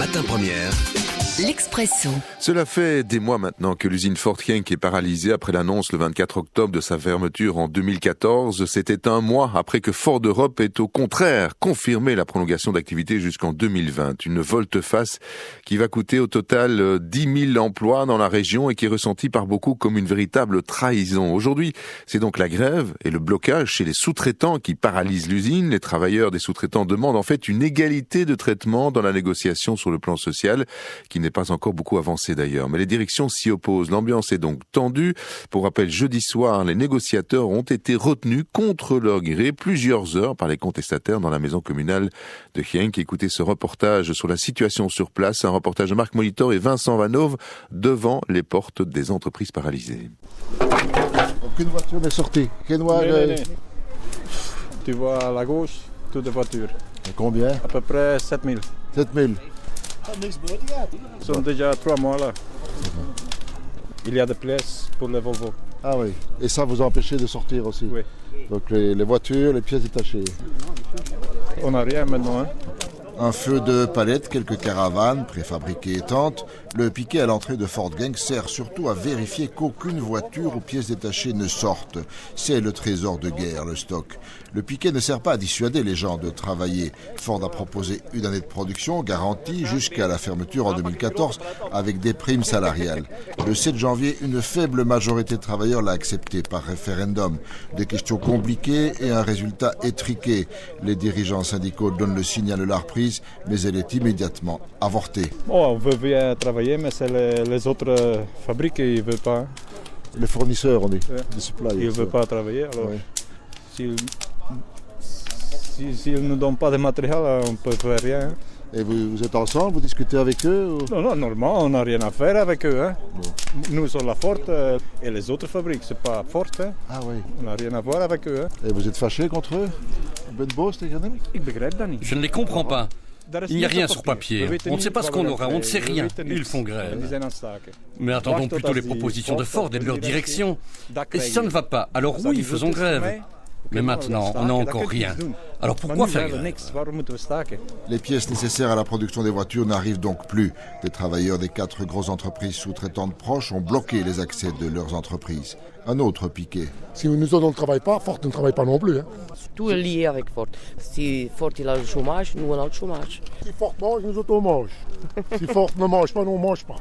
Matin Première, l'Expresso. Cela fait des mois maintenant que l'usine Ford Genk est paralysée après l'annonce le 24 octobre de sa fermeture en 2014. C'était un mois après que Ford Europe ait au contraire confirmé la prolongation d'activité jusqu'en 2020. Une volte-face qui va coûter au total 10 000 emplois dans la région et qui est ressentie par beaucoup comme une véritable trahison. Aujourd'hui, c'est donc la grève et le blocage chez les sous-traitants qui paralysent l'usine. Les travailleurs des sous-traitants demandent en fait une égalité de traitement dans la négociation sur le plan social, qui n'est pas encore beaucoup avancé d'ailleurs. Mais les directions s'y opposent. L'ambiance est donc tendue. Pour rappel, jeudi soir, les négociateurs ont été retenus contre leur gré plusieurs heures par les contestataires dans la maison communale de Genk. Écoutez ce reportage sur la situation sur place, un reportage de Marc Molitor et Vincent Vanove devant les portes des entreprises paralysées. Aucune voiture n'est sortie. Nee. Tu vois à la gauche, toutes les voitures. Et combien? À peu près 7000. 7000. Ils sont déjà 3 mois là. Il y a des pièces pour les Volvo. Ah oui. Et ça vous a empêché de sortir aussi? Oui. Donc les voitures, les pièces détachées. On n'a rien maintenant. Un feu de palettes, quelques caravanes préfabriquées et tentes. Le piquet à l'entrée de Ford Genk sert surtout à vérifier qu'aucune voiture ou pièces détachées ne sortent. C'est le trésor de guerre, le stock. Le piquet ne sert pas à dissuader les gens de travailler. Ford a proposé une année de production garantie jusqu'à la fermeture en 2014 avec des primes salariales. Le 7 janvier, une faible majorité de travailleurs l'a accepté par référendum. Des questions compliquées et un résultat étriqué. Les dirigeants syndicaux donnent le signal de la reprise, mais elle est immédiatement avortée. On veut bien travailler, mais c'est les autres fabriques qui ne veulent pas. Les fournisseurs, on dit, les suppliers. Ils ne veulent pas travailler. Alors, oui. s'ils ne donnent pas de matériel, on ne peut faire rien. Et vous êtes ensemble, vous discutez avec eux ou... Non, normalement, on n'a rien à faire avec eux. Bon. Nous sommes la Ford et les autres fabriques, c'est pas Ford. Ah oui. On n'a rien à voir avec eux. Et vous êtes fâché contre eux? Je ne les comprends pas. Il n'y a rien sur papier. On ne sait pas ce qu'on aura, on ne sait rien. Ils font grève. Mais attendons plutôt les propositions de Ford et de leur direction. Et si ça ne va pas, alors oui, faisons grève. Mais maintenant, on n'a encore rien. Alors pourquoi faire grève? Les pièces nécessaires à la production des voitures n'arrivent donc plus. Des travailleurs des 4 grosses entreprises sous-traitantes proches ont bloqué les accès de leurs entreprises. Un autre piquet. Si nous autres ne travaillons pas, Ford ne travaille pas non plus. Tout est lié avec Ford. Si Ford il a le chômage, nous on a le chômage. Si Ford mange, nous autres on mange. Si Ford ne mange pas, nous on ne mange pas.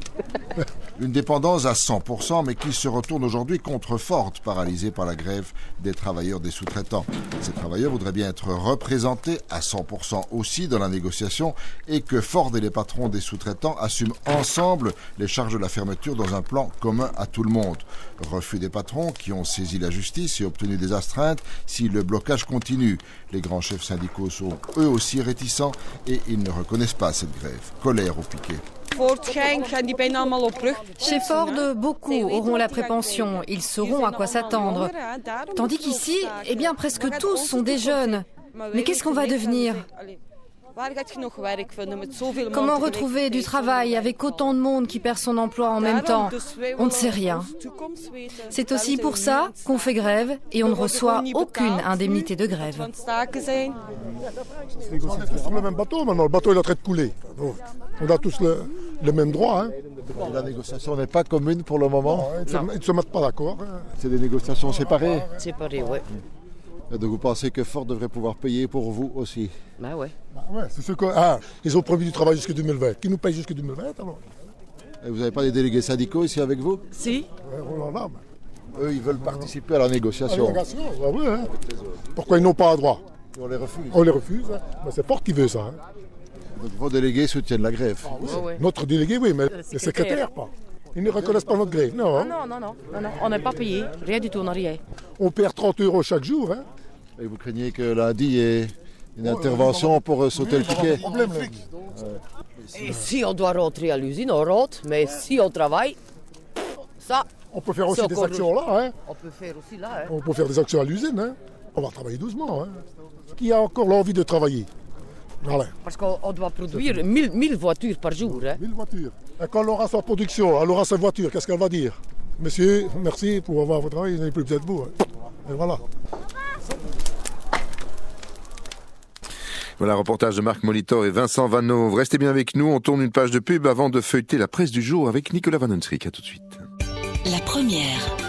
Une dépendance à 100%, mais qui se retourne aujourd'hui contre Ford, paralysé par la grève des travailleurs des sous-traitants. Ces travailleurs voudraient bien être représentés à 100% aussi dans la négociation et que Ford et les patrons des sous-traitants assument ensemble les charges de la fermeture dans un plan commun à tout le monde. Refus des patrons qui ont saisi la justice et obtenu des astreintes si le blocage continue. Les grands chefs syndicaux sont eux aussi réticents et ils ne reconnaissent pas cette grève. Colère au piquet. Chez Ford, beaucoup auront la prépension. Ils sauront à quoi s'attendre. Tandis qu'ici, eh bien, presque tous sont des jeunes. Mais qu'est-ce qu'on va devenir ? Comment retrouver du travail avec autant de monde qui perd son emploi en même temps? On ne sait rien. C'est aussi pour ça qu'on fait grève et on ne reçoit aucune indemnité de grève. On est sur le même bateau maintenant, le bateau est en train de couler. On a tous le même droit. La négociation n'est pas commune pour le moment. Ils ne se mettent pas d'accord. C'est des négociations séparées. Séparés, oui. Et donc vous pensez que Ford devrait pouvoir payer pour vous aussi? Ben ouais. C'est ce que, ils ont prévu du travail jusqu'à 2020. Qui nous paye jusqu'à 2020 alors? Et vous n'avez pas des délégués syndicaux ici avec vous? Si. Eux, ils veulent participer à la négociation. Pourquoi ils n'ont pas droit? On les refuse. On les refuse. Mais c'est Ford qui veut ça. Donc vos délégués soutiennent la grève. Notre délégué, oui, mais les secrétaires pas. Ils ne reconnaissent pas notre grève, non. Non. On n'est pas payé. Rien du tout, on n'a rien. On perd 30 € chaque jour. Et vous craignez que lundi, il y ait une intervention pour sauter le piquet? Et si on doit rentrer à l'usine, on rentre. Mais si on travaille, ça... On peut faire aussi des actions là. On peut faire aussi là. On peut faire des actions à l'usine. On va travailler doucement. Qui a encore l'envie de travailler? Voilà. Parce qu'on doit produire 1000 voitures par jour. 1000 voitures. Et quand elle aura sa production, elle aura sa voiture, qu'est-ce qu'elle va dire? Monsieur, merci pour avoir votre travail, vous n'avez plus besoin de vous. Et voilà. Voilà, reportage de Marc Molitor et Vincent Vanneau. Restez bien avec nous, on tourne une page de pub avant de feuilleter la presse du jour avec Nicolas Van Hunsrijk. À tout de suite. La première.